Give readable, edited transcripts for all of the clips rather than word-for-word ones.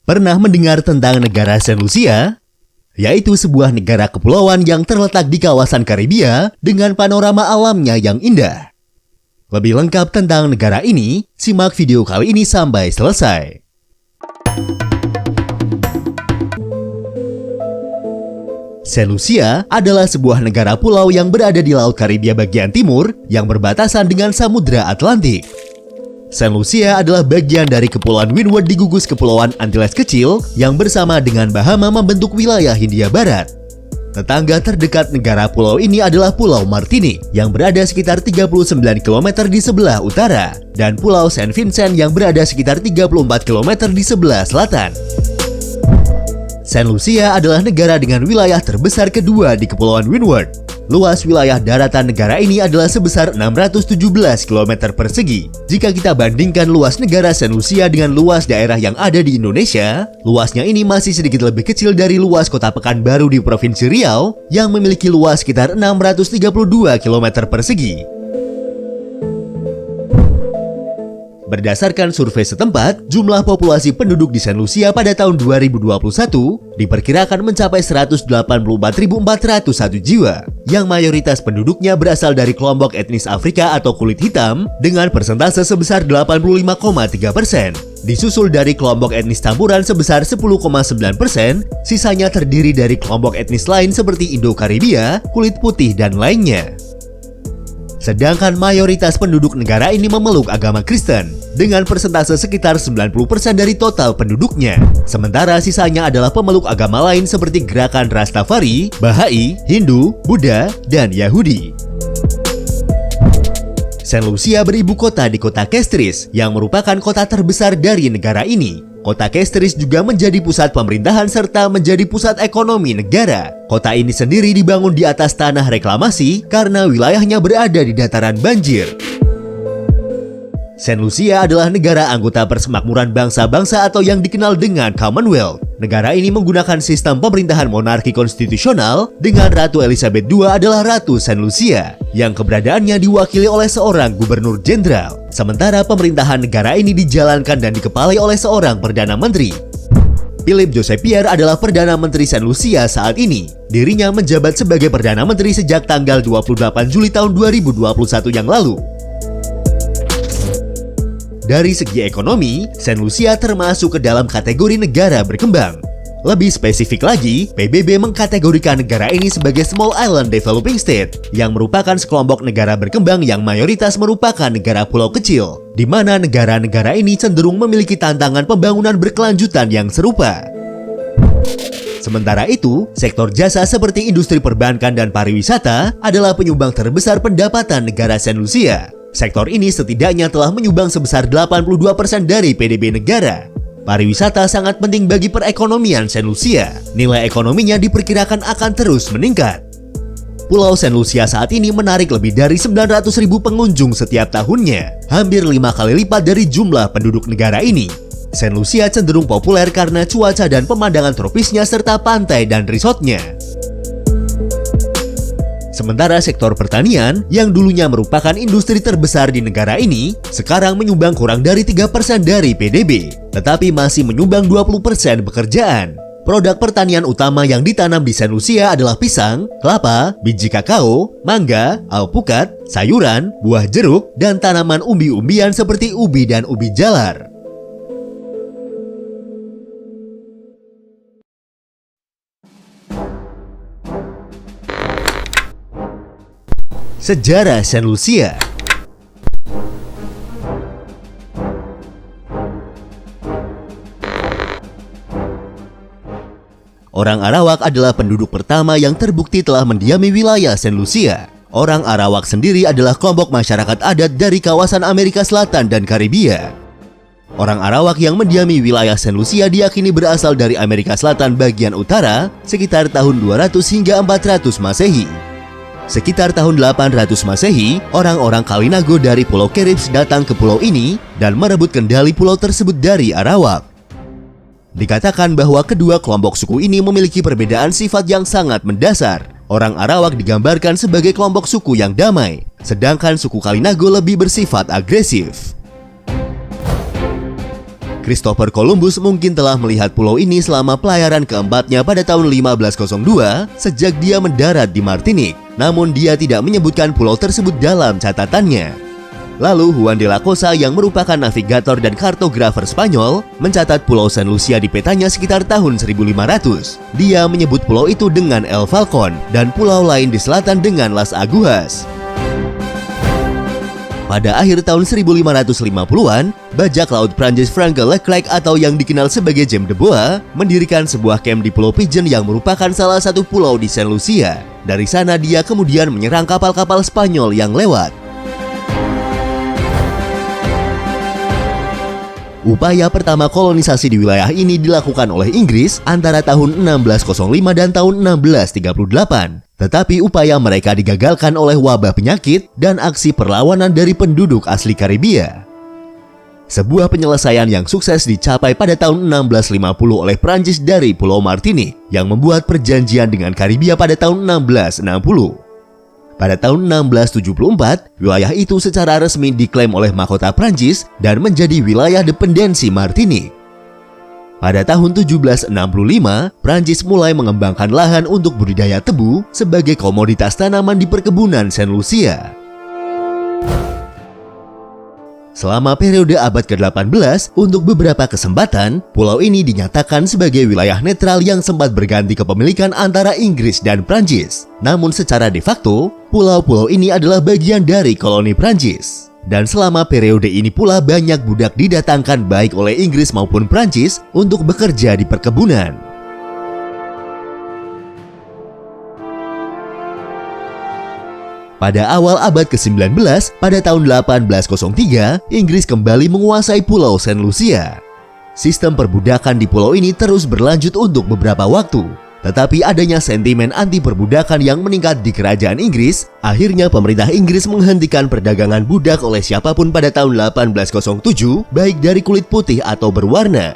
Pernah mendengar tentang negara Saint Lucia? Yaitu sebuah negara kepulauan yang terletak di kawasan Karibia dengan panorama alamnya yang indah. Lebih lengkap tentang negara ini, simak video kali ini sampai selesai. Saint Lucia adalah sebuah negara pulau yang berada di Laut Karibia bagian timur yang berbatasan dengan Samudra Atlantik. Saint Lucia adalah bagian dari Kepulauan Windward di gugus Kepulauan Antilles Kecil yang bersama dengan Bahama membentuk wilayah Hindia Barat. Tetangga terdekat negara pulau ini adalah Pulau Martinique yang berada sekitar 39 km di sebelah utara dan Pulau Saint Vincent yang berada sekitar 34 km di sebelah selatan. Saint Lucia adalah negara dengan wilayah terbesar kedua di Kepulauan Windward. Luas wilayah daratan negara ini adalah sebesar 617 km persegi. Jika kita bandingkan luas negara Saint Lucia dengan luas daerah yang ada di Indonesia, luasnya ini masih sedikit lebih kecil dari luas kota Pekanbaru di Provinsi Riau yang memiliki luas sekitar 632 km persegi. Berdasarkan survei setempat, jumlah populasi penduduk di Saint Lucia pada tahun 2021 diperkirakan mencapai 184.401 jiwa, yang mayoritas penduduknya berasal dari kelompok etnis Afrika atau kulit hitam dengan persentase sebesar 85,3%. Disusul dari kelompok etnis campuran sebesar 10,9%, sisanya terdiri dari kelompok etnis lain seperti Indo-Karibia, kulit putih, dan lainnya. Sedangkan mayoritas penduduk negara ini memeluk agama Kristen dengan persentase sekitar 90% dari total penduduknya. Sementara sisanya adalah pemeluk agama lain seperti gerakan Rastafari, Bahai, Hindu, Buddha, dan Yahudi. Saint Lucia beribu kota di kota Castries yang merupakan kota terbesar dari negara ini. Kota Castries juga menjadi pusat pemerintahan serta menjadi pusat ekonomi negara. Kota ini sendiri dibangun di atas tanah reklamasi karena wilayahnya berada di dataran banjir. Saint Lucia adalah negara anggota Persemakmuran Bangsa-Bangsa atau yang dikenal dengan Commonwealth. Negara ini menggunakan sistem pemerintahan monarki konstitusional dengan Ratu Elizabeth II adalah Ratu Saint Lucia yang keberadaannya diwakili oleh seorang gubernur jenderal. Sementara pemerintahan negara ini dijalankan dan dikepalai oleh seorang Perdana Menteri. Philip Joseph Pierre adalah Perdana Menteri Saint Lucia saat ini. Dirinya menjabat sebagai Perdana Menteri sejak tanggal 28 Juli tahun 2021 yang lalu. Dari segi ekonomi, Saint Lucia termasuk ke dalam kategori negara berkembang. Lebih spesifik lagi, PBB mengkategorikan negara ini sebagai Small Island Developing State, yang merupakan sekelompok negara berkembang yang mayoritas merupakan negara pulau kecil, di mana negara-negara ini cenderung memiliki tantangan pembangunan berkelanjutan yang serupa. Sementara itu, sektor jasa seperti industri perbankan dan pariwisata adalah penyumbang terbesar pendapatan negara Saint Lucia. Sektor ini setidaknya telah menyumbang sebesar 82% dari PDB negara. Pariwisata sangat penting bagi perekonomian Saint Lucia. Nilai ekonominya diperkirakan akan terus meningkat. Pulau Saint Lucia saat ini menarik lebih dari 900.000 pengunjung setiap tahunnya, hampir 5 kali lipat dari jumlah penduduk negara ini. Saint Lucia cenderung populer karena cuaca dan pemandangan tropisnya serta pantai dan resortnya. Sementara sektor pertanian, yang dulunya merupakan industri terbesar di negara ini, sekarang menyumbang kurang dari 3% dari PDB, tetapi masih menyumbang 20% pekerjaan. Produk pertanian utama yang ditanam di Saint Lucia adalah pisang, kelapa, biji kakao, mangga, alpukat, sayuran, buah jeruk, dan tanaman umbi-umbian seperti ubi dan ubi jalar. Sejarah Saint Lucia. Orang Arawak adalah penduduk pertama yang terbukti telah mendiami wilayah Saint Lucia. Orang Arawak sendiri adalah kelompok masyarakat adat dari kawasan Amerika Selatan dan Karibia. Orang Arawak yang mendiami wilayah Saint Lucia diyakini berasal dari Amerika Selatan bagian utara sekitar tahun 200 hingga 400 Masehi. Sekitar tahun 800 Masehi, orang-orang Kalinago dari Pulau Caribs datang ke pulau ini dan merebut kendali pulau tersebut dari Arawak. Dikatakan bahwa kedua kelompok suku ini memiliki perbedaan sifat yang sangat mendasar. Orang Arawak digambarkan sebagai kelompok suku yang damai, sedangkan suku Kalinago lebih bersifat agresif. Christopher Columbus mungkin telah melihat pulau ini selama pelayaran keempatnya pada tahun 1502 sejak dia mendarat di Martinique. Namun dia tidak menyebutkan pulau tersebut dalam catatannya. Lalu Juan de la Cosa yang merupakan navigator dan kartografer Spanyol mencatat Pulau San Lucia di petanya sekitar tahun 1500. Dia menyebut pulau itu dengan El Falcon dan pulau lain di selatan dengan Las Agujas. Pada akhir tahun 1550-an, bajak laut Prancis Frank Leclerc atau yang dikenal sebagai James de Bois mendirikan sebuah kamp di Pulau Pigeon yang merupakan salah satu pulau di San Lucia. Dari sana dia kemudian menyerang kapal-kapal Spanyol yang lewat. Upaya pertama kolonisasi di wilayah ini dilakukan oleh Inggris antara tahun 1605 dan tahun 1638. Tetapi upaya mereka digagalkan oleh wabah penyakit dan aksi perlawanan dari penduduk asli Karibia. Sebuah penyelesaian yang sukses dicapai pada tahun 1650 oleh Prancis dari Pulau Martinique yang membuat perjanjian dengan Karibia pada tahun 1660. Pada tahun 1674, wilayah itu secara resmi diklaim oleh mahkota Prancis dan menjadi wilayah dependensi Martinique. Pada tahun 1765, Prancis mulai mengembangkan lahan untuk budidaya tebu sebagai komoditas tanaman di perkebunan San Lucia. Selama periode abad ke-18, untuk beberapa kesempatan, pulau ini dinyatakan sebagai wilayah netral yang sempat berganti kepemilikan antara Inggris dan Prancis. Namun secara de facto, pulau-pulau ini adalah bagian dari koloni Prancis. Dan selama periode ini pula banyak budak didatangkan baik oleh Inggris maupun Prancis untuk bekerja di perkebunan. Pada awal abad ke-19, pada tahun 1803, Inggris kembali menguasai Pulau San Lucia. Sistem perbudakan di pulau ini terus berlanjut untuk beberapa waktu. Tetapi adanya sentimen anti perbudakan yang meningkat di kerajaan Inggris, akhirnya pemerintah Inggris menghentikan perdagangan budak oleh siapapun pada tahun 1807, baik dari kulit putih atau berwarna.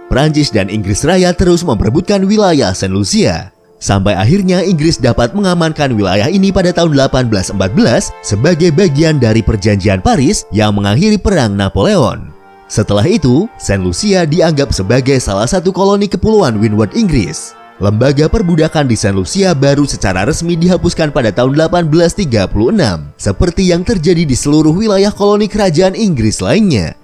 Prancis dan Inggris Raya terus memperebutkan wilayah San Lucia, sampai akhirnya Inggris dapat mengamankan wilayah ini pada tahun 1814 sebagai bagian dari Perjanjian Paris yang mengakhiri Perang Napoleon. Setelah itu, San Lucia dianggap sebagai salah satu koloni kepulauan Windward Inggris. Lembaga perbudakan di San Lucia baru secara resmi dihapuskan pada tahun 1836, seperti yang terjadi di seluruh wilayah koloni kerajaan Inggris lainnya.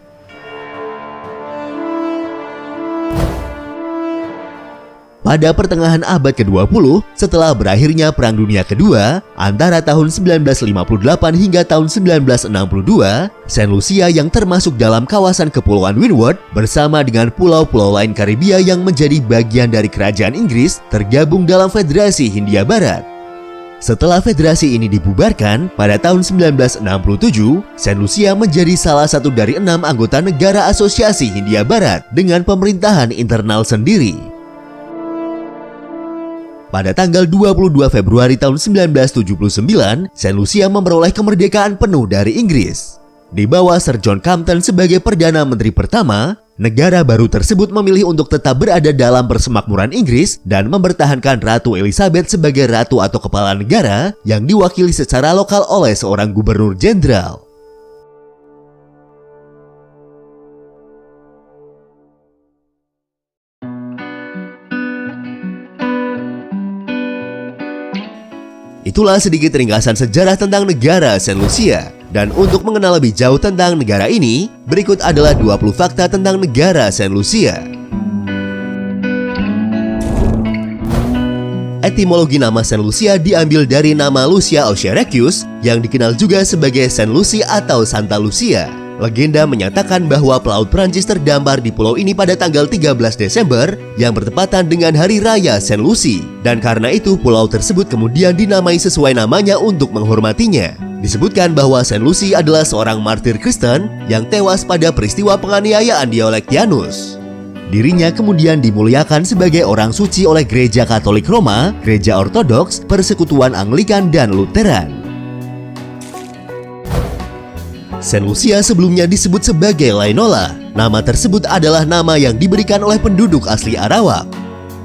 Pada pertengahan abad ke-20, setelah berakhirnya Perang Dunia Kedua, antara tahun 1958 hingga tahun 1962, San Lucia yang termasuk dalam kawasan Kepulauan Windward bersama dengan pulau-pulau lain Karibia yang menjadi bagian dari kerajaan Inggris tergabung dalam Federasi Hindia Barat. Setelah federasi ini dibubarkan, pada tahun 1967, San Lucia menjadi salah satu dari 6 anggota negara Asosiasi Hindia Barat dengan pemerintahan internal sendiri. Pada tanggal 22 Februari tahun 1979, San Lucia memperoleh kemerdekaan penuh dari Inggris. Di bawah Sir John Compton sebagai Perdana Menteri pertama, negara baru tersebut memilih untuk tetap berada dalam persemakmuran Inggris dan mempertahankan Ratu Elizabeth sebagai ratu atau kepala negara yang diwakili secara lokal oleh seorang gubernur jenderal. Itulah sedikit ringkasan sejarah tentang negara San Lucia. Dan untuk mengenal lebih jauh tentang negara ini, berikut adalah 20 fakta tentang negara San Lucia. Etimologi nama San Lucia diambil dari nama Lucia Ocearecius yang dikenal juga sebagai Saint Lucie atau Santa Lucia. Legenda menyatakan bahwa pelaut Prancis terdampar di pulau ini pada tanggal 13 Desember yang bertepatan dengan Hari Raya Saint Lucie. Dan karena itu pulau tersebut kemudian dinamai sesuai namanya untuk menghormatinya. Disebutkan bahwa Saint Lucie adalah seorang martir Kristen yang tewas pada peristiwa penganiayaan Diocletianus. Dirinya kemudian dimuliakan sebagai orang suci oleh Gereja Katolik Roma, Gereja Ortodoks, Persekutuan Anglikan, dan Lutheran. Saint Lucia sebelumnya disebut sebagai Lainola. Nama tersebut adalah nama yang diberikan oleh penduduk asli Arawak.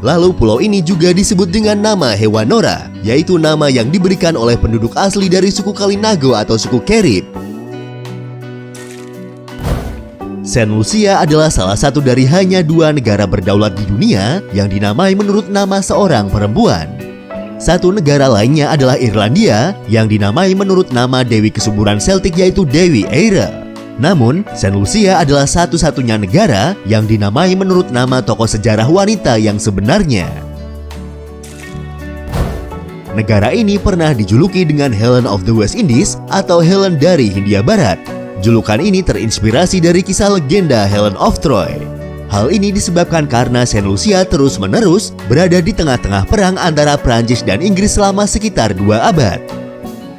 Lalu pulau ini juga disebut dengan nama Hewanora, yaitu nama yang diberikan oleh penduduk asli dari suku Kalinago atau suku Carib. Saint Lucia adalah salah satu dari hanya 2 negara berdaulat di dunia yang dinamai menurut nama seorang perempuan. Satu negara lainnya adalah Irlandia yang dinamai menurut nama Dewi Kesuburan Celtic yaitu Dewi Eire. Namun, Saint Lucia adalah satu-satunya negara yang dinamai menurut nama tokoh sejarah wanita yang sebenarnya. Negara ini pernah dijuluki dengan Helen of the West Indies atau Helen dari Hindia Barat. Julukan ini terinspirasi dari kisah legenda Helen of Troy. Hal ini disebabkan karena Saint Lucia terus-menerus berada di tengah-tengah perang antara Prancis dan Inggris selama sekitar 2 abad.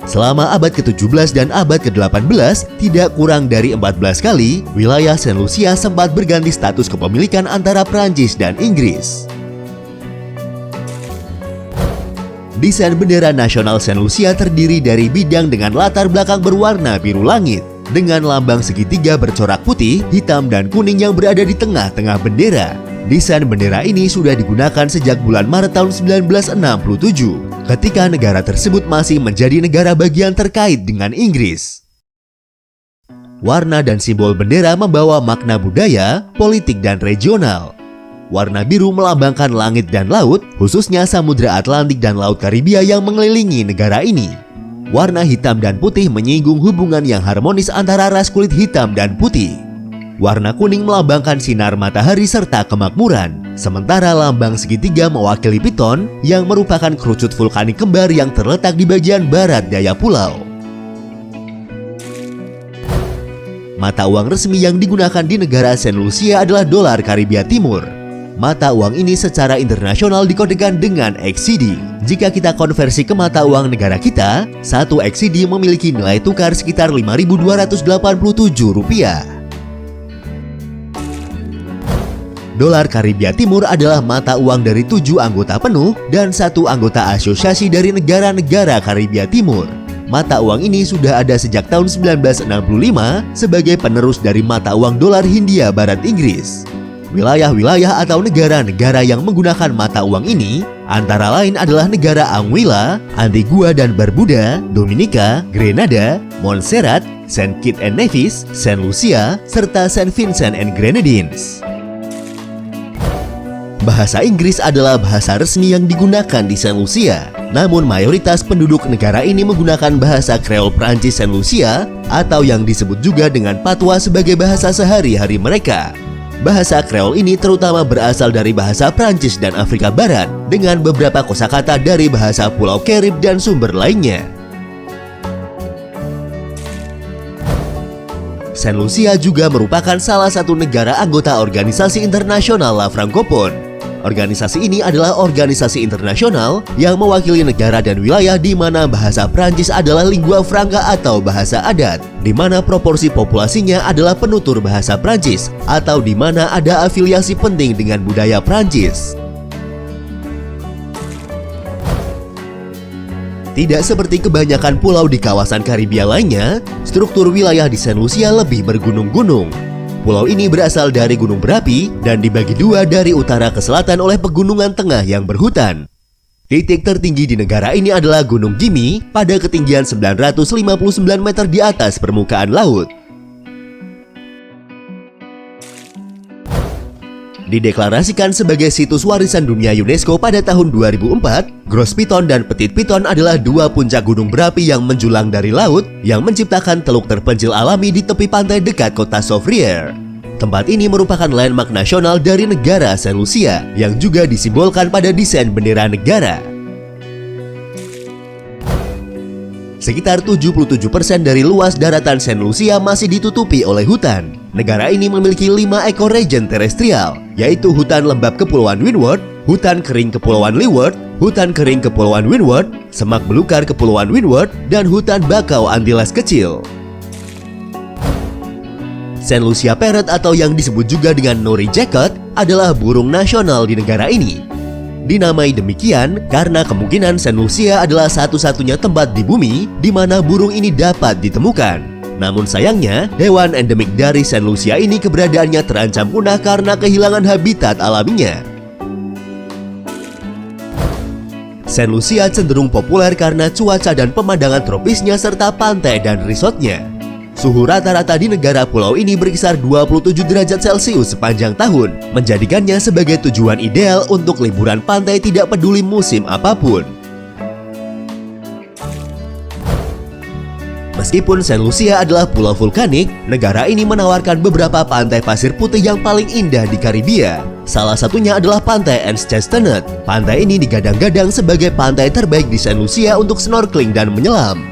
Selama abad ke-17 dan abad ke-18, tidak kurang dari 14 kali, wilayah Saint Lucia sempat berganti status kepemilikan antara Prancis dan Inggris. Desain bendera nasional Saint Lucia terdiri dari bidang dengan latar belakang berwarna biru langit, dengan lambang segitiga bercorak putih, hitam, dan kuning yang berada di tengah-tengah bendera. Desain bendera ini sudah digunakan sejak bulan Maret tahun 1967, ketika negara tersebut masih menjadi negara bagian terkait dengan Inggris. Warna dan simbol bendera membawa makna budaya, politik, dan regional. Warna biru melambangkan langit dan laut, khususnya Samudra Atlantik dan Laut Karibia yang mengelilingi negara ini. Warna hitam dan putih menyinggung hubungan yang harmonis antara ras kulit hitam dan putih. Warna kuning melambangkan sinar matahari serta kemakmuran. Sementara lambang segitiga mewakili piton yang merupakan kerucut vulkanik kembar yang terletak di bagian barat daya pulau. Mata uang resmi yang digunakan di negara Saint Lucia adalah dolar Karibia Timur. Mata uang ini secara internasional dikodekan dengan XCD. Jika kita konversi ke mata uang negara kita, 1 XCD memiliki nilai tukar sekitar Rp5.287. Dolar Karibia Timur adalah mata uang dari 7 anggota penuh dan 1 anggota asosiasi dari negara-negara Karibia Timur. Mata uang ini sudah ada sejak tahun 1965 sebagai penerus dari mata uang dolar Hindia Barat Inggris. Wilayah-wilayah atau negara-negara yang menggunakan mata uang ini antara lain adalah negara Anguilla, Antigua dan Barbuda, Dominika, Grenada, Montserrat, Saint Kitts and Nevis, Saint Lucia, serta Saint Vincent and Grenadines. Bahasa Inggris adalah bahasa resmi yang digunakan di Saint Lucia. Namun mayoritas penduduk negara ini menggunakan bahasa Kreol Prancis Saint Lucia atau yang disebut juga dengan Patois sebagai bahasa sehari-hari mereka. Bahasa Kreol ini terutama berasal dari bahasa Prancis dan Afrika Barat dengan beberapa kosakata dari bahasa Pulau Karib dan sumber lainnya. Saint Lucia juga merupakan salah satu negara anggota Organisasi Internasional La Francophone. Organisasi ini adalah organisasi internasional yang mewakili negara dan wilayah di mana bahasa Prancis adalah lingua franca atau bahasa adat, di mana proporsi populasinya adalah penutur bahasa Prancis atau di mana ada afiliasi penting dengan budaya Prancis. Tidak seperti kebanyakan pulau di kawasan Karibia lainnya, struktur wilayah di Saint Lucia lebih bergunung-gunung. Pulau ini berasal dari gunung berapi dan dibagi 2 dari utara ke selatan oleh pegunungan tengah yang berhutan. Titik tertinggi di negara ini adalah Gunung Gimi pada ketinggian 959 meter di atas permukaan laut. Dideklarasikan sebagai situs warisan dunia UNESCO pada tahun 2004, Gros Piton dan Petit Piton adalah 2 puncak gunung berapi yang menjulang dari laut yang menciptakan teluk terpencil alami di tepi pantai dekat kota Soufriere. Tempat ini merupakan landmark nasional dari negara Saint Lucia yang juga disimbolkan pada desain bendera negara. Sekitar 77% dari luas daratan Saint Lucia masih ditutupi oleh hutan. Negara ini memiliki 5 ekoregion terestrial, yaitu hutan lembap Kepulauan Windward, hutan kering Kepulauan Leeward, hutan kering Kepulauan Windward, semak belukar Kepulauan Windward, dan hutan bakau Antilles kecil. Saint Lucia Parrot atau yang disebut juga dengan Nori Jacket adalah burung nasional di negara ini. Dinamai demikian karena kemungkinan Saint Lucia adalah satu-satunya tempat di bumi di mana burung ini dapat ditemukan. Namun sayangnya, hewan endemik dari Saint Lucia ini keberadaannya terancam punah karena kehilangan habitat alaminya. Saint Lucia cenderung populer karena cuaca dan pemandangan tropisnya serta pantai dan resortnya. Suhu rata-rata di negara pulau ini berkisar 27 derajat Celcius sepanjang tahun, menjadikannya sebagai tujuan ideal untuk liburan pantai tidak peduli musim apapun. Meskipun Saint Lucia adalah pulau vulkanik, negara ini menawarkan beberapa pantai pasir putih yang paling indah di Karibia. Salah satunya adalah pantai Enchanted. Pantai ini digadang-gadang sebagai pantai terbaik di Saint Lucia untuk snorkeling dan menyelam.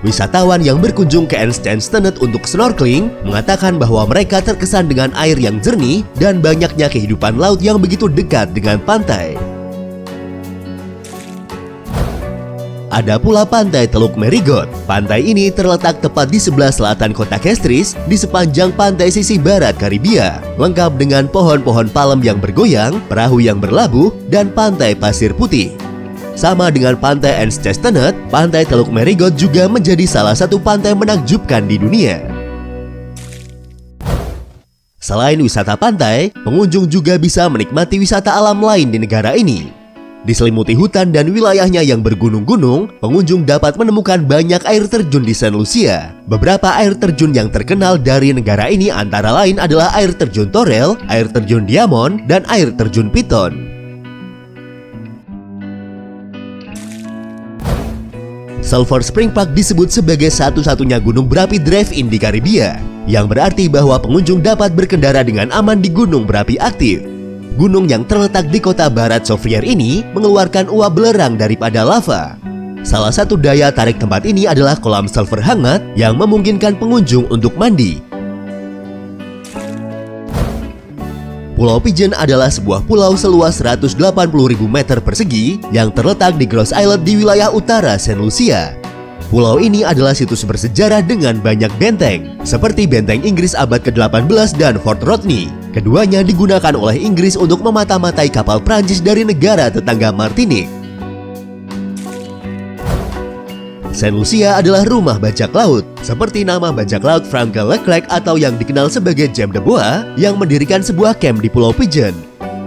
Wisatawan yang berkunjung ke Enchanted untuk snorkeling mengatakan bahwa mereka terkesan dengan air yang jernih dan banyaknya kehidupan laut yang begitu dekat dengan pantai. Ada pula pantai Teluk Marigot. Pantai ini terletak tepat di sebelah selatan kota Castries di sepanjang pantai sisi barat Karibia, lengkap dengan pohon-pohon palem yang bergoyang, perahu yang berlabuh, dan pantai pasir putih. Sama dengan pantai Enchanted, pantai Teluk Marigot juga menjadi salah satu pantai menakjubkan di dunia. Selain wisata pantai, pengunjung juga bisa menikmati wisata alam lain di negara ini. Diselimuti hutan dan wilayahnya yang bergunung-gunung, pengunjung dapat menemukan banyak air terjun di Saint Lucia. Beberapa air terjun yang terkenal dari negara ini antara lain adalah air terjun Torrell, air terjun Diamond, dan air terjun Piton. Sulphur Spring Park disebut sebagai satu-satunya gunung berapi drive-in di Karibia, yang berarti bahwa pengunjung dapat berkendara dengan aman di gunung berapi aktif. Gunung yang terletak di kota barat Soufriere ini mengeluarkan uap belerang daripada lava. Salah satu daya tarik tempat ini adalah kolam sulfur hangat yang memungkinkan pengunjung untuk mandi. Pulau Pigeon adalah sebuah pulau seluas 180.000 meter persegi yang terletak di Grouse Island di wilayah utara Saint Lucia. Pulau ini adalah situs bersejarah dengan banyak benteng, seperti benteng Inggris abad ke-18 dan Fort Rodney. Keduanya digunakan oleh Inggris untuk memata-matai kapal Prancis dari negara tetangga Martinique. Saint Lucia adalah rumah bajak laut, seperti nama bajak laut Frank Leclerc atau yang dikenal sebagai James de Bois yang mendirikan sebuah camp di Pulau Pigeon.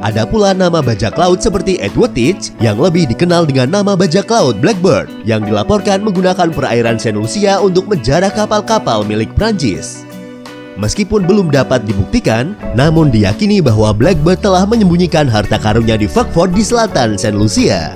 Ada pula nama bajak laut seperti Edward Teach yang lebih dikenal dengan nama bajak laut Blackbird yang dilaporkan menggunakan perairan Saint Lucia untuk menjarah kapal-kapal milik Prancis. Meskipun belum dapat dibuktikan, namun diyakini bahwa Blackbird telah menyembunyikan harta karunnya di Vauxfort di selatan Saint Lucia.